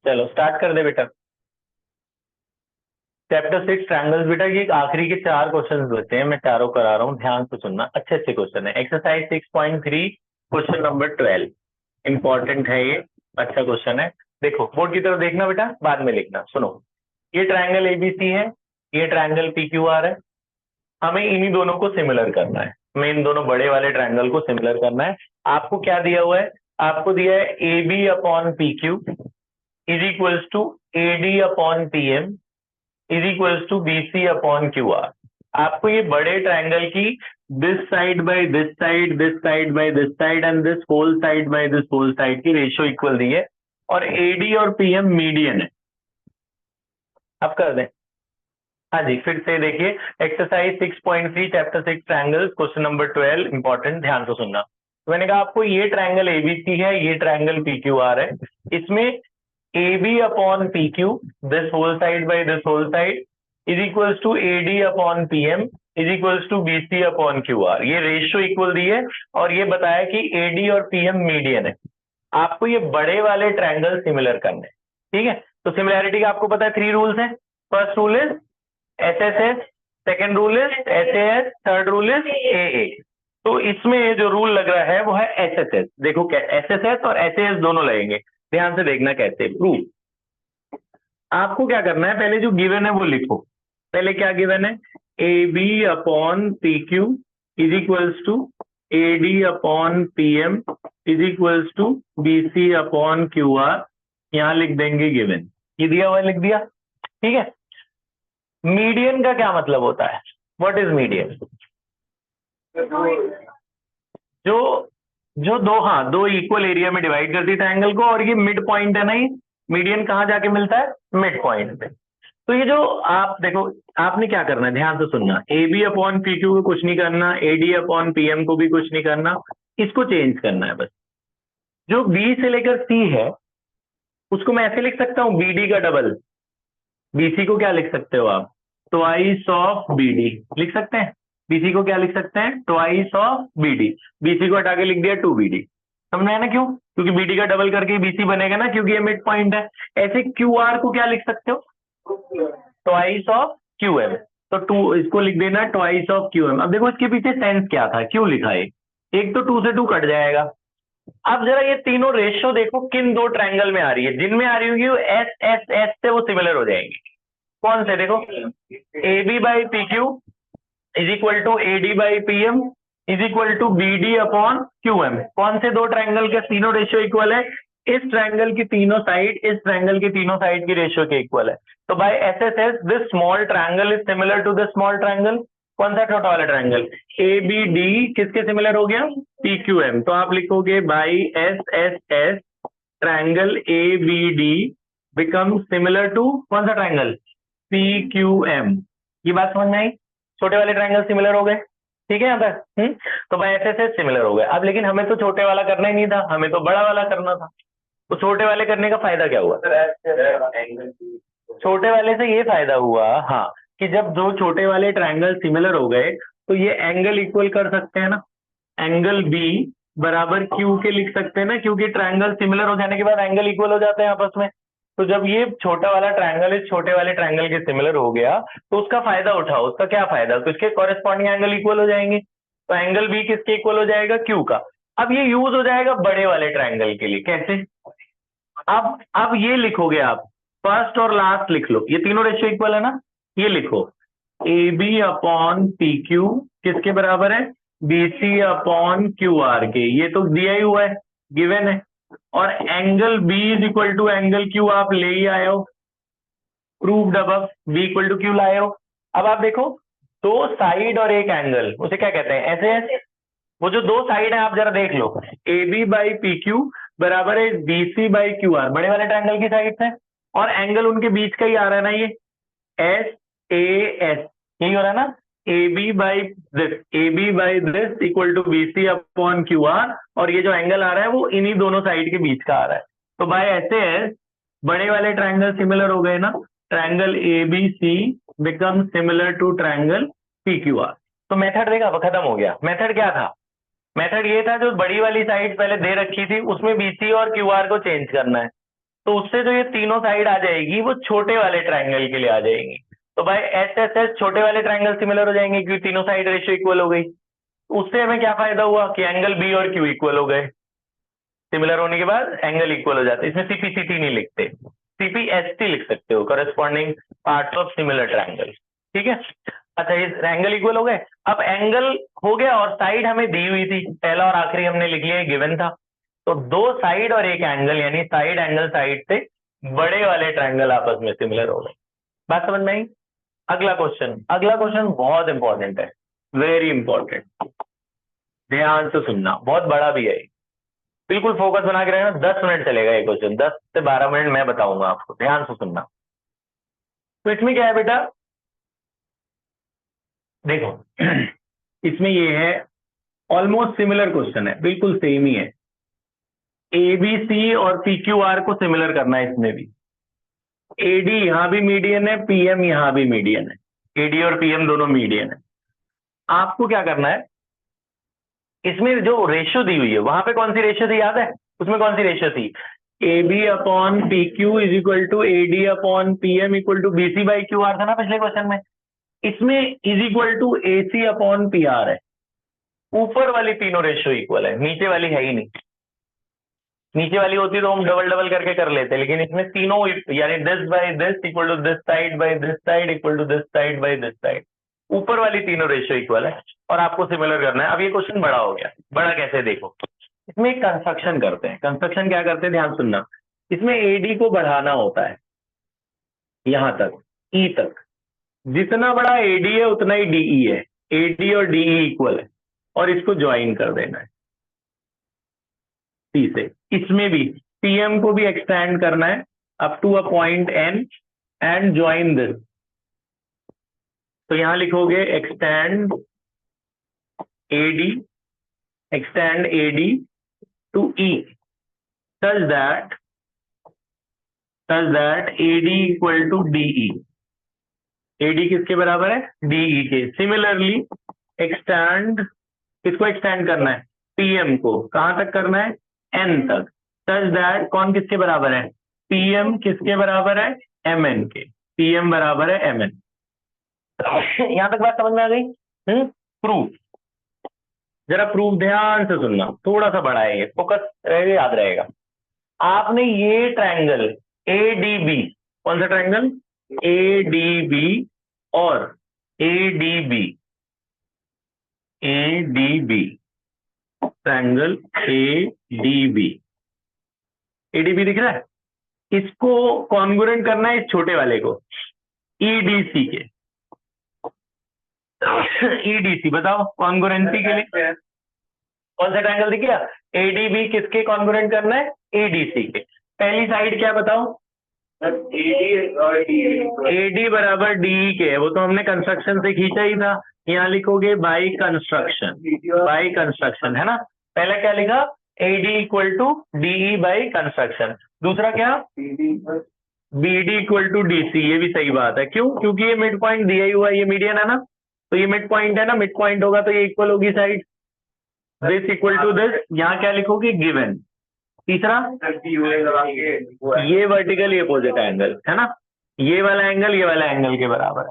चलो स्टार्ट कर दे बेटा। चैप्टर 6 ट्रायंगल्स बेटा, ये आखिरी के 4 क्वेश्चन बचे हैं, मैं चारों करा रहा हूँ, ध्यान से सुनना, अच्छे अच्छे क्वेश्चन है। एक्सरसाइज 6.3 क्वेश्चन नंबर 12 इंपॉर्टेंट है ये, अच्छा क्वेश्चन है। देखो बोर्ड की तरफ देखना बेटा, बाद में लिखना। सुनो, ये ट्रायंगल एबीसी है, ये ट्रायंगल पीक्यूआर है। हमें इन्हीं दोनों को सिमिलर करना है, हमें इन दोनों बड़े वाले ट्रायंगल को सिमिलर करना है। आपको क्या दिया हुआ है? आपको दिया है A B upon P Q is equals to A D upon P M is equals to B C upon Q R. आपको ये बड़े ट्रायंगल की this side by this side, this side by this side and this whole side by this whole side की ratio equal दी है, और AD और PM median है। अब कर दें। हाँ जी, फिर से देखिए, exercise 6.3 chapter 6 triangles question number 12 important, ध्यान से सुनना। तो मैंने कहा आपको ये ट्रायंगल एबीसी है, ये ट्रायंगल पीक्यूआर है। इसमें A B upon P Q, this whole side by this whole side is equals to A D upon P M is equals to B C upon Q R. ये ratio equal दी है, और ये बताया कि A D और P M median है। आपको ये बड़े वाले ट्रायंगल सिमिलर करने, ठीक है। तो सिमिलैरिटी का आपको पता है 3 रूल्स है। First rule is S S S, second rule is S A S, third rule is A A. तो इसमें जो रूल लग रहा है वो है एस एस एस। देखो एस एस एस और एस ए एस दोनों लगेंगे, ध्यान से देखना कैसे प्रूव। आपको क्या करना है, पहले जो गिवन है वो लिखो। पहले क्या गिवन है? A B upon P Q is equals to A D upon P M is equals to B C upon Q R. यहां लिख देंगे गिवन, ये दिया हुआ लिख दिया, ठीक है। मीडियन का क्या मतलब होता है? What is median? जो जो दो, हाँ, दो इक्वल एरिया में डिवाइड करती है ट्रायंगल को, और ये मिड पॉइंट है ना, ये मीडियन कहाँ जाके मिलता है? मिड पॉइंट पे। तो ये जो आप देखो, आपने क्या करना है, ध्यान से सुनना। A B upon P Q को कुछ नहीं करना, A D upon P M को भी कुछ नहीं करना, इसको चेंज करना है बस। जो बी से लेकर सी है उसको मैं ऐसे लिख सकता हूं, बी डी का डबल। बीसी को क्या लिख सकते हो आप? ट्वाइस ऑफ बीडी लिख सकते हैं। बीसी को क्या लिख सकते हैं? Twice of BD. बीसी को हटा के लिख दिया 2BD। समझ में आया ना? क्यों? क्योंकि बीडी का डबल करके बीसी बनेगा ना, क्योंकि ये मिड पॉइंट है। ऐसे क्यूआर को क्या लिख सकते हो? Twice of QM. तो 2 इसको लिख देना ट्वाइस ऑफ क्यूएम। अब देखो इसके पीछे सेंस क्या था, क्यों लिखा है? एक तो 2 से 2 कट जाएगा। अब जरा ये तीनों रेशियो देखो किन दो ट्रायंगल में आ रही है। जिनमें आ रही होगी वो एस एस एस से वो सिमिलर हो जाएंगी। कौन से? देखो, A B by P Q is equal to A D by P M is equal to B D upon Q M. कौन से दो ट्रायंगल के तीनों रेशियो इक्वल है? इस ट्रायंगल की तीनों साइड, इस ट्रायंगल की तीनों साइड की रेशियो के इक्वल है। तो by S S S this small triangle is similar to this small triangle. कौन सा छोटा वाला ट्रायंगल? ए बी डी किसके सिमिलर हो गया? P Q M. तो आप लिखोगे by S S S triangle A B D become similar to कौन सा ट्रायंगल? P Q M. ये बात समझ में आई? छोटे वाले ट्रायंगल सिमिलर हो गए, ठीक है यहाँ तक। तो by S S S similar हो गए। अब लेकिन हमें तो छोटे वाला करना ही नहीं था, हमें तो बड़ा वाला करना था। तो छोटे वाले करने का फायदा क्या हुआ? छोटे वाले से ये फायदा हुआ, हाँ, कि जब दो छोटे वाले ट्रायंगल सिमिलर हो गए तो ये एंगल इक्वल कर सकते हैं ना। एंगल बी बराबर क्यू के लिख सकते हैं ना, क्योंकि ट्रायंगल सिमिलर हो जाने के बाद एंगल इक्वल हो जाते हैं आपस में। तो जब ये छोटा वाला ट्रायंगल इस छोटे वाले ट्रायंगल के सिमिलर हो गया तो उसका फायदा उठाओ। उसका क्या फायदा? तो इसके कॉरेस्पॉन्डिंग एंगल इक्वल हो जाएंगे। तो एंगल बी किसके इक्वल हो जाएगा? क्यू का। अब ये यूज हो जाएगा बड़े वाले ट्रायंगल के लिए। कैसे? अब ये लिखोगे आप, फर्स्ट और लास्ट लिख लो, ये तीनों रेशियो इक्वल है ना। ये लिखो A B upon P Q किसके बराबर है? B C upon Q R के। ये तो दिया ही हुआ है, गिवन है। और angle B is equal to angle Q आप ले ही आए हो, proved above, B equal to Q लाए हो। अब आप देखो, दो साइड और एक एंगल, उसे क्या कहते हैं? ऐसे वो जो दो साइड है आप जरा देख लो, A B by P Q बराबर है B C by Q R, बड़े वाले ट्रायंगल की साइड है। और एंगल उनके बीच का ही आ रहा है ना, ये एस ए एस, यही हो रहा है ना। A B by this equal to B C upon Q R, और ये जो एंगल आ रहा है वो इन्हीं दोनों साइड के बीच का आ रहा है। तो बाय ऐसे एस बड़े वाले ट्रायंगल सिमिलर हो गए ना। Triangle A B C become similar to triangle P Q R. तो मेथड देखा, खत्म हो गया। मेथड क्या था? मेथड ये था, जो बड़ी वाली साइड पहले दे रखी थी उसमें बीसी और क्यूआर को चेंज करना है। तो उससे जो ये तीनों साइड आ जाएगी वो छोटे वाले ट्राइंगल के लिए आ जाएंगी। तो भाई एस एस एस छोटे वाले ट्राइंगल सिमिलर हो जाएंगे क्योंकि तीनों साइड रेशियो इक्वल हो गई। उससे हमें क्या फायदा हुआ कि एंगल बी और क्यू इक्वल हो गए। सिमिलर होने के बाद एंगल इक्वल हो जाते हैं। इसमें सीपीसीटी नहीं लिखते, सीपीएसटी लिख सकते हो, corresponding parts of similar triangle. ठीक है। अच्छा ये एंगल इक्वल हो गए। अब एंगल हो गया और साइड हमें दी हुई थी, पहला और आखिरी हमने लिख लिया, गिवन था। तो दो साइड और एक एंगल यानी साइड एंगल साइड से बड़े वाले ट्राइंगल आपस में सिमिलर हो गए। बात समझ में आई? अगला क्वेश्चन, अगला क्वेश्चन बहुत इंपॉर्टेंट है, वेरी इंपॉर्टेंट, ध्यान से सुनना, बहुत बड़ा भी है। बिल्कुल फोकस बना के रहना, 10 मिनट चलेगा ये क्वेश्चन, 10 से 12 मिनट मैं बताऊंगा आपको, ध्यान से सुनना। तो इसमें क्या है बेटा, देखो इसमें ये है, ऑलमोस्ट सिमिलर क्वेश्चन है, बिल्कुल सेम ही है। एबीसी और पीक्यूआर को सिमिलर करना है इसमें भी। एडी यहां भी मीडियन है, पीएम यहां भी मीडियन है, एडी और पीएम दोनों मीडियन है। आपको क्या करना है, इसमें जो रेशियो दी हुई है वहां पे कौन सी रेशियो थी याद है? उसमें कौन सी रेशियो थी? A B upon P Q is equal to A D upon P M equal to B C by Q R था ना पिछले क्वेश्चन में। इसमें is equal to A C upon P R है। ऊपर वाली तीनों रेशियो इक्वल है, नीचे वाली है ही नहीं। नीचे वाली होती तो हम डबल डबल करके कर लेते, लेकिन इसमें तीनों यानी this by this equal to this side by this side equal to this side by this side, ऊपर वाली तीनों रेशियो इक्वल है और आपको सिमिलर करना है। अब ये क्वेश्चन बड़ा हो गया, बड़ा कैसे देखो, इसमें एक कंस्ट्रक्शन करते हैं। कंस्ट्रक्शन क्या करते हैं, ध्यान सुनना। इसमें एडी को बढ़ाना होता है यहां तक, ई तक। जितना बड़ा एडी है उतना ही डीई है, एडी और डीई इक्वल है, और इसको ज्वाइन कर देना है सी से। इसमें भी पीएम को भी एक्सटेंड करना है up to a point N and join this. तो यहां लिखोगे extend AD, extend AD to E such that AD equal to DE। AD किसके बराबर है? DE के। सिमिलरली एक्सटेंड, किसको एक्सटेंड करना है? PM को। कहां तक करना है? N तक। such that कौन किसके बराबर है? PM किसके बराबर है? MN के। PM बराबर है MN। यहां तक बात समझ में आ गई? प्रूफ, जरा प्रूफ ध्यान से सुनना, थोड़ा सा बड़ा है ये, फोकस रहेगा, याद रहेगा। आपने ये ट्रायंगल एडीबी, कौन सा ट्रायंगल? एडीबी और ADB, ADB triangle ADB, ADB दिख रहा है? इसको कॉन्ग्रुएंट करना है इस छोटे वाले को, ईडीसी के। ईडीसी बताओ कॉन्ग्रुएंसी के लिए कौन सा ट्रायंगल दिख गया? एडीबी किसके कॉन्ग्रुएंट करना है? एडीसी के। पहली साइड क्या बताओ? एडी बराबर डीई के, वो तो हमने कंस्ट्रक्शन से खींचा ही था। यहाँ लिखोगे बाई कंस्ट्रक्शन, बाई कंस्ट्रक्शन है ना। पहला क्या लिखा? AD equal to DE by construction. दूसरा क्या? BD equal to DC. ये भी सही बात है, क्यों? क्योंकि ये मिड पॉइंट दिया ही हुआ है, ये मीडियन है ना, तो ये मिड पॉइंट है ना, मिड पॉइंट होगा तो ये इक्वल होगी side. This equal to this, यहाँ क्या लिखोगे? गिवन। तीसरा ये वर्टिकली अपोजिट एंगल है ना, ये वाला एंगल ये वाला एंगल के बराबर है।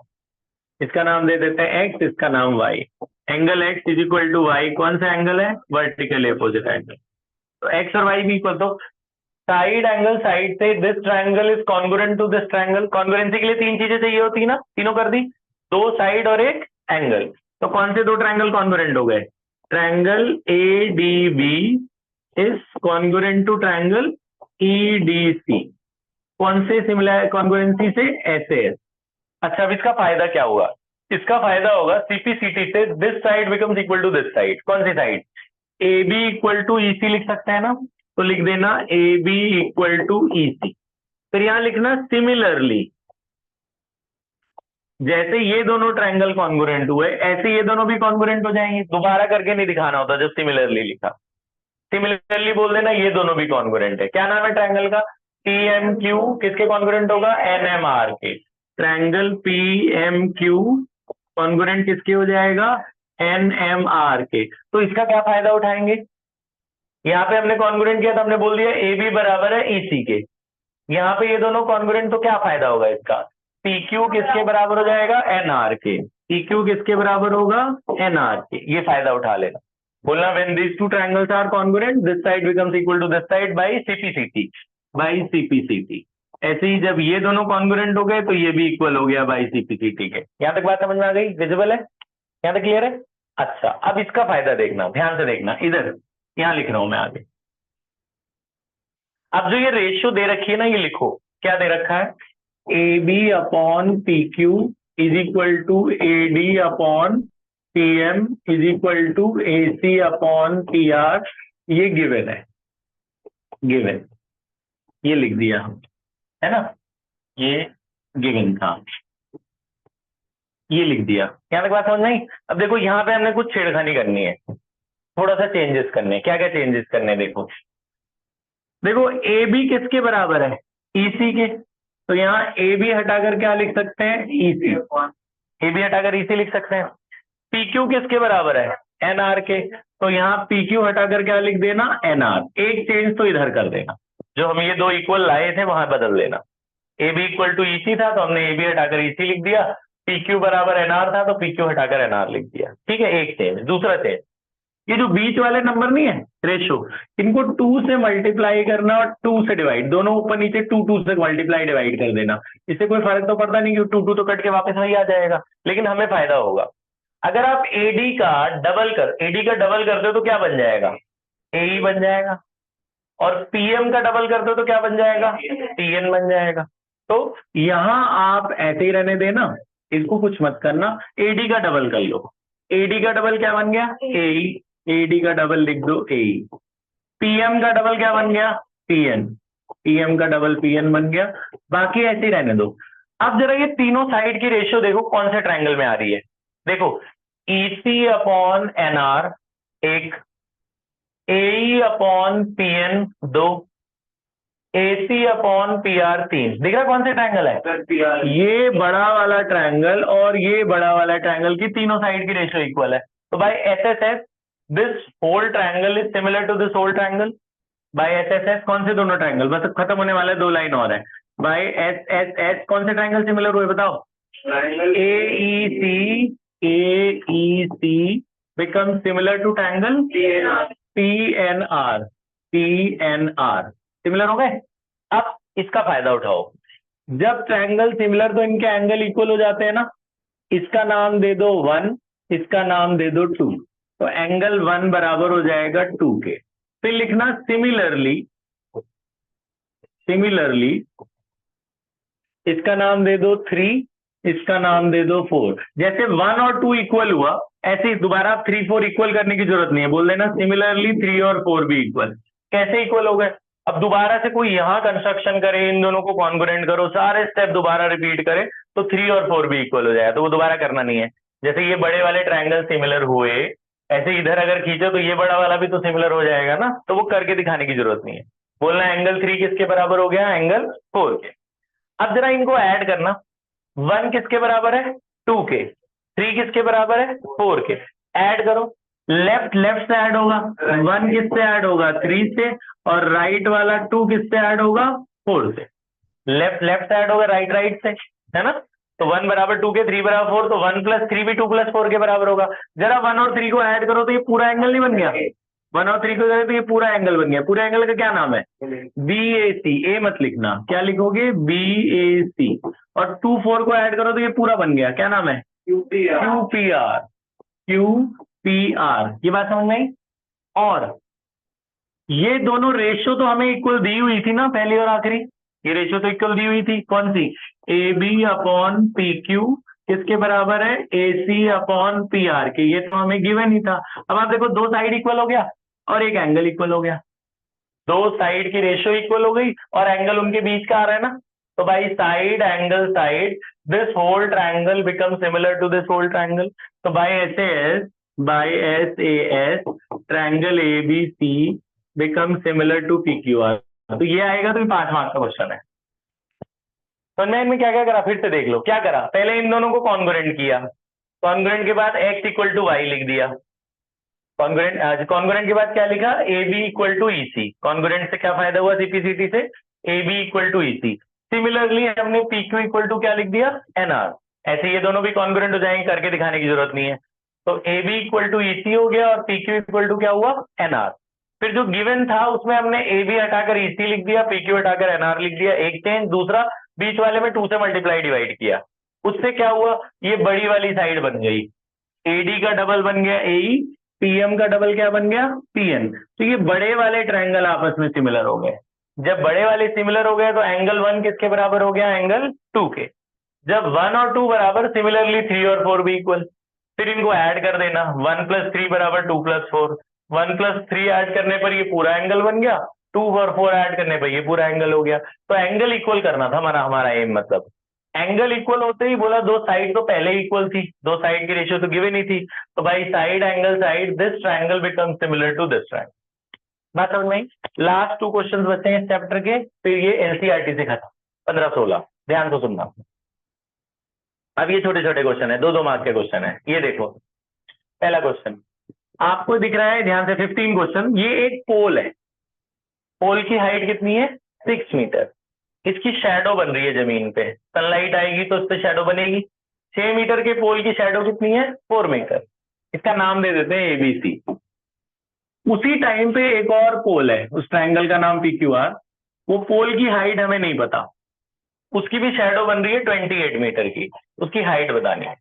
इसका नाम दे देते हैं एक्स, इसका नाम Y. Angle X is equal to Y कौन सा एंगल है? Vertically opposite angle. तो एक्स और वाई भी इक्वल। तो साइड एंगल साइड से this triangle is congruent to this triangle. Congruency के लिए तीन चीजें चाहिए होती है ना, तीनों कर दी, दो साइड और एक एंगल। तो कौन से दो ट्रायंगल कॉन्ग्रुएंट हो गए? Triangle ADB is congruent to triangle EDC. कौन से सिमिलर कॉन्ग्रुएंसी से? ऐसे। अच्छा अब इसका फायदा क्या होगा? इसका फायदा होगा सीपीसीटी से this side becomes equal to this side. कौन सी side? A B equal to EC लिख सकते हैं ना, तो लिख देना A B equal to EC. फिर यहां लिखना सिमिलरली, जैसे ये दोनों ट्रायंगल कॉन्ग्रुएंट हुए ऐसे ये दोनों भी कॉन्ग्रुएंट हो जाएंगे। दोबारा करके नहीं दिखाना होता, जब सिमिलरली लिखा, सिमिलरली बोल देना ये दोनों भी कॉन्ग्रुएंट है। क्या नाम है ट्रायंगल का? पीएमक्यू किसके कॉन्ग्रुएंट होगा? एनएमआर के। ट्रायंगल पीएमक्यू कॉन्ग्रुएंट किसके हो जाएगा? एनएमआर के। तो इसका क्या फायदा उठाएंगे? यहाँ पे हमने कॉन्ग्रुएंट किया तो हमने बोल दिया ए बी बराबर है ईसी के, यहाँ पे ये दोनों कॉन्ग्रुएंट, तो क्या फायदा होगा इसका, PQ किसके बराबर हो जाएगा, NR के। PQ किसके बराबर होगा, NR के। ये फायदा उठा लेना, बोलना when these two triangles are congruent this side becomes equal to this side by CP/CT, by CP/CT। ऐसे ही जब ये दोनों कॉन्ग्रुएंट हो गए तो ये भी इक्वल हो गया बाय CP/CT के। यहां तक बात समझ में आ गई, विजिबल है, यहां तक क्लियर है। अच्छा, अब इसका फायदा देखना, ध्यान से देखना, इधर यहां लिख रहा हूं मैं आगे। अब जो ये रेशियो दे रखी है ना, ये लिखो, क्या दे रखा है, AB/PQ is equal to AD/PM is equal to AC/PR। ये गिवन है, गिवन, ये लिख दिया हम, है ना, ये गिवन था, ये लिख दिया। यहां तक बात समझ नहीं। अब देखो यहाँ पे हमने कुछ छेड़खानी करनी है, थोड़ा सा चेंजेस करने हैं। क्या क्या चेंजेस करने हैं, देखो देखो ए बी किसके बराबर है, EC के। तो यहाँ ए बी हटाकर क्या लिख सकते हैं, EC। ए बी हटाकर EC लिख सकते हैं। PQ किसके बराबर है, NR के। तो यहाँ PQ हटाकर क्या लिख देना, NR। एक चेंज तो इधर कर देना, जो हम ये दो इक्वल लाए थे वहां बदल देना। A B equal to EC था तो हमने ए बी हटाकर EC लिख दिया। PQ बराबर NR था तो PQ हटाकर NR लिख दिया। ठीक है, एक चेंज। दूसरा चेंज, ये जो बीच वाले नंबर नहीं है रेशो, इनको 2 से मल्टीप्लाई करना और 2 से डिवाइड, दोनों ऊपर नीचे 2 से मल्टीप्लाई डिवाइड कर देना। इससे कोई फर्क तो पड़ता नहीं कि 2 तो कट के वापस वही आ जाएगा, लेकिन हमें फायदा होगा। अगर आप AD का डबल करते हो तो क्या बन जाएगा, AE बन जाएगा। और PM का डबल करते हो तो क्या बन जाएगा, TN बन जाएगा। तो यहां आप ऐसे ही रहने देना, इसको कुछ मत करना। AD का डबल कर लो, AD का डबल क्या बन गया, AE। AD का डबल लिख दो, AE। PM का डबल क्या बन गया, PN। PM का डबल PN बन गया। बाकी ऐसे ही रहने दो। अब जरा ये तीनों साइड की रेशियो देखो कौन से ट्रायंगल में आ रही है। देखो EC/NR एक, AE/PN 2, AC/PR 3। दिख रहा कौन से ट्रायंगल है, ये बड़ा वाला ट्रायंगल और ये बड़ा वाला ट्रायंगल की तीनों साइड की रेशियो इक्वल है। तो by SSS this whole triangle is similar to this whole triangle. By SSS कौन से दोनों ट्रायंगल, बस खत्म होने वाले 2 लाइन और है। बाय SSS कौन से ट्रायंगल सिमिलर हुए बताओ, AEC become similar to triangle PNR similar हो गए। अब इसका फायदा उठाओ, जब ट्रायंगल सिमिलर तो इनके एंगल इक्वल हो जाते हैं ना। इसका नाम दे दो 1, इसका नाम दे दो 2, तो एंगल 1 बराबर हो जाएगा 2 के। फिर लिखना सिमिलरली, सिमिलरली इसका नाम दे दो 3, इसका नाम दे दो 4। जैसे 1 और 2 इक्वल हुआ, ऐसे ही दोबारा 3 4 इक्वल करने की जरूरत नहीं है, बोल देना सिमिलरली 3 और 4 भी इक्वल। कैसे इक्वल हो गए, अब दोबारा से कोई यहां कंस्ट्रक्शन करे, इन दोनों को कॉन्ग्रुएंट करो, सारे स्टेप दोबारा रिपीट करे तो 3 और 4 भी इक्वल हो जाएगा। तो वो दोबारा करना नहीं है। जैसे ये बड़े वाले ट्रायंगल सिमिलर हुए, ऐसे इधर अगर खींचो तो ये बड़ा वाला भी तो सिमिलर हो जाएगा ना, तो वो करके दिखाने की जरूरत नहीं है। बोलना एंगल 3 किसके बराबर हो गया, एंगल 4 के। अब जरा इनको ऐड करना, 1 किसके बराबर है, 2 के। 3 किसके बराबर है, 4 के। ऐड करो, लेफ्ट लेफ्ट से ऐड होगा, 1 किससे ऐड होगा, 3 से। और राइट वाला 2 किससे ऐड होगा, 4 से। लेफ्ट लेफ्ट से ऐड होगा, राइट राइट से, है ना। तो 1 बराबर 2 के, 3 बराबर 4, तो 1 + 3 भी 2 + 4 के बराबर होगा। जरा 1 और 3 को ऐड करो तो ये पूरा एंगल नहीं बन गया, 1 और 3 को करें तो ये पूरा एंगल बन गया। पूरे एंगल का क्या नाम है, BAC। ए मत लिखना, क्या लिखोगे, BAC। और 2 4 को ऐड करो तो ये पूरा बन गया, क्या नाम है, QPR। QPR, ये बात समझ में आई। और ये दोनों रेशियो तो हमें इक्वल दी हुई थी ना, पहली और आखिरी। ये रेशियो तो इक्वल दी हुई थी, कौन सी, AB/PQ किसके बराबर है, AC/PR के। ये तो हमें गिवन ही था। अब आप देखो, दो साइड इक्वल हो गया और एक एंगल इक्वल हो गया। दो साइड की रेशियो इक्वल हो गई और एंगल उनके बीच का आ रहा है ना। तो भाई side angle side, this whole triangle become similar to this whole triangle. तो by SAS triangle ABC become similar to PQR। तो ये आएगा, तो 5 मार्क्स का क्वेश्चन है। तो मैं क्या क्या करा, फिर से देख लो क्या करा। पहले इन दोनों को कॉन्ग्रुएंट किया, कॉन्ग्रुएंट के बाद x = y लिख दिया। कॉन्ग्रुएंट के बाद क्या लिखा, AB = EC। कॉन्ग्रुएंट से क्या फायदा हुआ, CP/CT से, A B equal to E C. Similarly हमने पी क्यू इक्वल टू क्या लिख दिया, एन आर। ऐसे ये दोनों भी कॉन्ग्रुएंट हो जाएंगे, करके दिखाने की जरूरत नहीं है। तो A B equal to E सी हो गया और पी क्यू इक्वल टू क्या हुआ, एन आर। फिर जो गिवन था उसमें हमने ए बी हटाकर ई सी लिख दिया, पी क्यू हटाकर एन आर लिख दिया, एक चेंज। दूसरा बीच वाले में 2 से मल्टीप्लाई डिवाइड किया, उससे क्या हुआ, ये बड़ी वाली साइड बन गई, एडी का डबल बन गया एई, पीएम का डबल क्या बन गया, पीएन। तो ये बड़े वाले ट्रायंगल आपस में सिमिलर हो गए। जब बड़े वाले सिमिलर हो गए तो एंगल 1 किसके बराबर हो गया, एंगल 2 के। जब 1 और 2 बराबर, सिमिलरली 3 और 4 भी इक्वल। फिर इनको ऐड कर देना, 1 + 3 बराबर 2 + 4। 1 + 3 ऐड करने पर ये पूरा एंगल बन गया, 2 और 4 ऐड करने पर ये पूरा एंगल हो गया। तो एंगल इक्वल करना था हमारा एम। मतलब एंगल इक्वल होते ही बोला दो साइड तो पहले इक्वल थी, दो साइड की रेशियो तो गिवन ही थी, तो भाई side angle side, this triangle become similar to this triangle. बात समझ में? लास्ट 2 क्वेश्चन बचे हैं इस चैप्टर के, फिर ये एनसीईआरटी से खत्म। 15-16 ध्यान से सुनना। अब ये छोटे छोटे क्वेश्चन है, 2-2 मार्क के क्वेश्चन है। ये देखो पहला क्वेश्चन आपको दिख रहा है, ध्यान से 15 क्वेश्चन। ये एक पोल है, पोल की हाइट कितनी है, 6 मीटर। इसकी शैडो बन रही है जमीन पे, सनलाइट आएगी तो उस पर शैडो बनेगी। 6 मीटर के पोल की शैडो कितनी है, 4 मीटर। इसका नाम दे देते हैं एबीसी। उसी टाइम पे एक और पोल है, उस ट्रायंगल का नाम पीक्यूआर। वो पोल की हाइट हमें नहीं पता, उसकी भी शैडो बन रही है 28 मीटर की, उसकी हाइट बतानी है।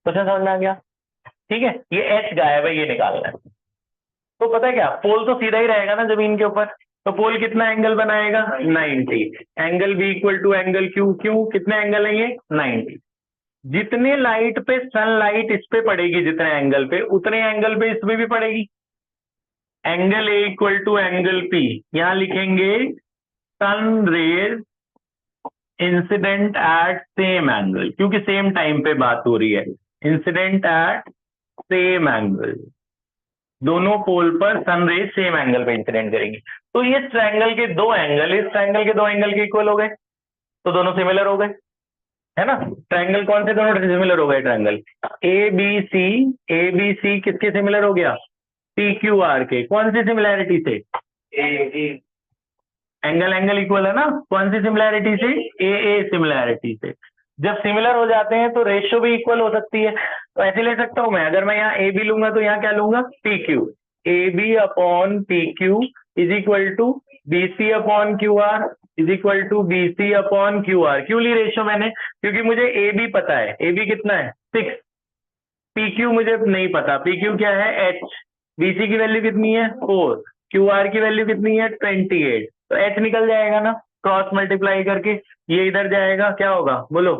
तो समझ में आ गया? ठीक है, ये एच गायब है, ये निकालना है। तो पता है क्या, पोल तो सीधा ही रहेगा ना जमीन के ऊपर, तो पोल कितना एंगल बनाएगा, 90। Angle B equal to angle Q, Q कितने एंगल है ये, 90। जितने लाइट पे सनलाइट इस पे पड़ेगी, जितने एंगल पे, उतने एंगल पे इसमें भी पड़ेगी। Angle A equal to angle P, यहां लिखेंगे sun rays incident at same angle, क्योंकि सेम टाइम पे बात हो रही है। इंसिडेंट एट सेम एंगल, दोनों पोल पर सन रेज सेम एंगल पे इंसिडेंट करेंगी। तो ये ट्रायंगल के दो एंगल इस ट्रायंगल के दो एंगल के इक्वल हो गए, तो दोनों सिमिलर हो गए, है ना। ट्रायंगल कौन से दोनों सिमिलर हो गए, triangle A B C. A B C किसके सिमिलर हो गया, पी क्यू आर के। कौन सी सिमिलैरिटी से, एंगल एंगल इक्वल है ना, कौन सी सिमिलैरिटी से, ए सिमिलैरिटी से। जब सिमिलर हो जाते हैं तो रेशियो भी इक्वल हो सकती है। तो ऐसे ले सकता हूं मैं, अगर मैं यहाँ ए बी लूंगा तो यहाँ क्या लूंगा, P Q. A B upon P Q is equal to B C upon Q R is equal to B C upon Q R. क्यों ली रेशियो मैंने, क्योंकि मुझे ए बी पता है, ए बी कितना है 6, पी क्यू मुझे नहीं पता, पी क्यू क्या है एच, बी सी की वैल्यू कितनी है 4, क्यू आर की वैल्यू कितनी है 28। तो एच निकल जाएगा ना, क्रॉस मल्टीप्लाई करके ये इधर जाएगा, क्या होगा बोलो,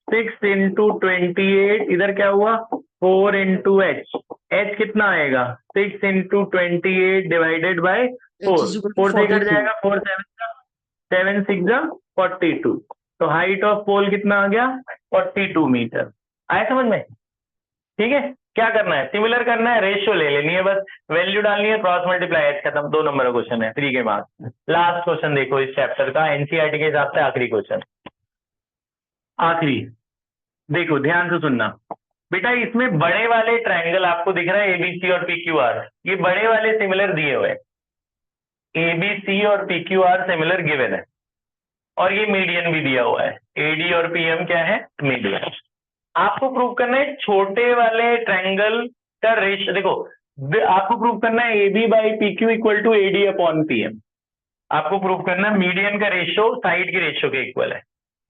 6 इंटू 28, इधर क्या हुआ 4 इंटू एच। एच कितना आएगा 6 इंटू 28 डिवाइडेड बाई 4, 4 से कट जाएगा, 4 7 6 42। तो हाइट ऑफ पोल कितना आ गया 42 मीटर। आया समझ में? ठीक है, क्या करना है, सिमिलर करना है, रेशियो ले लेनी है, बस वैल्यू डालनी है, क्रॉस मल्टीप्लाई एच खत्म। 2 नंबर का क्वेश्चन है 3 के बाद। लास्ट क्वेश्चन देखो इस चैप्टर का, एनसीईआरटी के हिसाब से आखिरी क्वेश्चन, आखिरी। देखो ध्यान से सुनना बेटा, इसमें बड़े वाले ट्रायंगल आपको दिख रहा है एबीसी और पीक्यूआर, ये बड़े वाले सिमिलर दिए हुए हैं, एबीसी और पीक्यूआर सिमिलर गिवन है, और ये मीडियन भी दिया हुआ है, एडी और पीएम क्या है, मीडियन। आपको प्रूव करना है छोटे वाले ट्रायंगल का रेशियो। देखो आपको प्रूव करना है AB by P Q equal to AD upon PM. आपको प्रूव करना है मीडियन का रेशियो साइड के रेशियो के इक्वल है।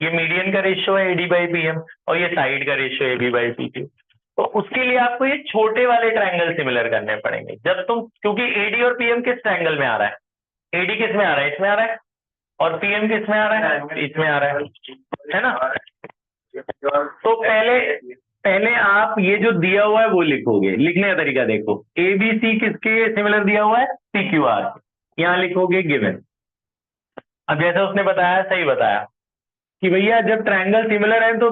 ये मीडियन का रेशियो है एडी बाई पीएम और ये साइड का ratio AB by P Q. तो उसके लिए आपको ये छोटे वाले ट्रायंगल सिमिलर करने पड़ेंगे। जब तुम, क्योंकि एडी और पीएम किस ट्रायंगल में आ रहा है, एडी किस में आ रहा है, इसमें आ रहा है, और पीएम किस में आ रहा है, इसमें आ रहा है ना। तो पहले आप ये जो दिया हुआ है वो लिखोगे। लिखने का तरीका देखो, ए बी सी किसके सिमिलर दिया हुआ है, पी क्यू आर, यहां लिखोगे गिवन। अब जैसे उसने बताया, सही बताया कि भैया जब ट्रायंगल सिमिलर है तो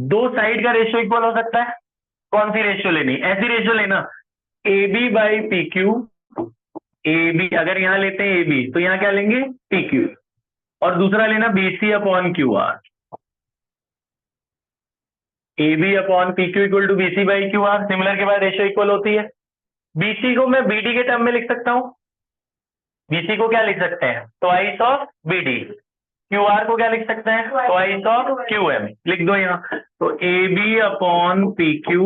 दो साइड का रेशियो इक्वल हो सकता है। कौन सी रेशियो लेनी, ऐसी रेशियो लेना, A B by P Q. A B अगर यहां लेते हैं ए बी तो यहां क्या लेंगे पी क्यू, और दूसरा लेना B C upon Q R. A B upon P Q equal to B C by Q R, similar के बाद रेशियो इक्वल होती है। बीसी को मैं बीडी के टर्म में लिख सकता हूं, बीसी को क्या लिख सकते हैं, twice of BD. Q R को क्या लिख सकते हैं, ट्वाइस ऑफ क्यू एम, लिख दो यहाँ। तो A B upon P Q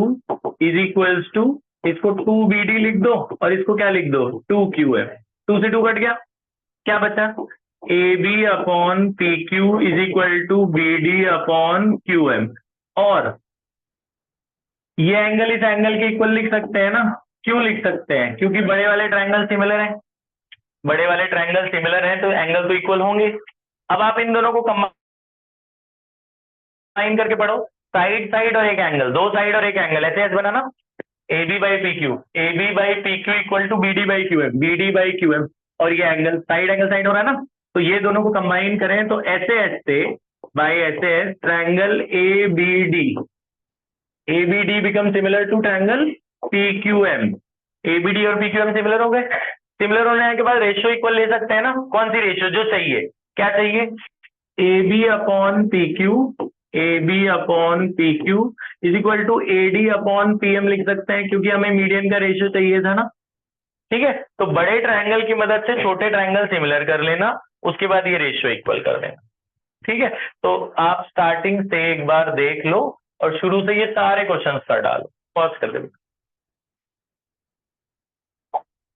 is equals to, इसको 2BD लिख दो और इसको क्या लिख दो, 2QM। 2 से 2 कट गया, क्या बचा, A B upon P Q is equal to B D upon Q M. और ये एंगल इस एंगल के इक्वल लिख सकते हैं ना, क्यों लिख सकते हैं, क्योंकि बड़े वाले ट्रायंगल सिमिलर हैं, बड़े वाले ट्रायंगल सिमिलर हैं तो एंगल तो इक्वल होंगे। अब आप इन दोनों को कंबाइन करके पढ़ो, साइड साइड और एक एंगल, दो साइड और एक एंगल, ऐसे ऐसे बना ना, A B by P Q, A B by P Q equal to B D by Q M, B D by Q M, और ये एंगल साइड हो रहा है ना, तो ये दोनों को कंबाइन करें तो ऐसे ऐसे बाई ऐसे triangle A B D, ABD become similar to triangle PQM। ABD और PQM सिमिलर हो गए, सिमिलर होने के बाद रेशियो इक्वल ले सकते हैं ना, कौन सी रेशियो, जो चाहिए, क्या चाहिए, AB upon PQ, AB upon PQ is equal to AD upon PM लिख सकते हैं, क्योंकि हमें मीडियन का रेशियो चाहिए था ना। ठीक है, तो बड़े ट्रायंगल की मदद से छोटे ट्रायंगल सिमिलर कर लेना, उसके बाद ये रेशियो इक्वल कर देना। ठीक है, तो आप स्टार्टिंग से एक बार देख लो और शुरू से ये सारे क्वेश्चंस कर डालो, पॉज कर दो।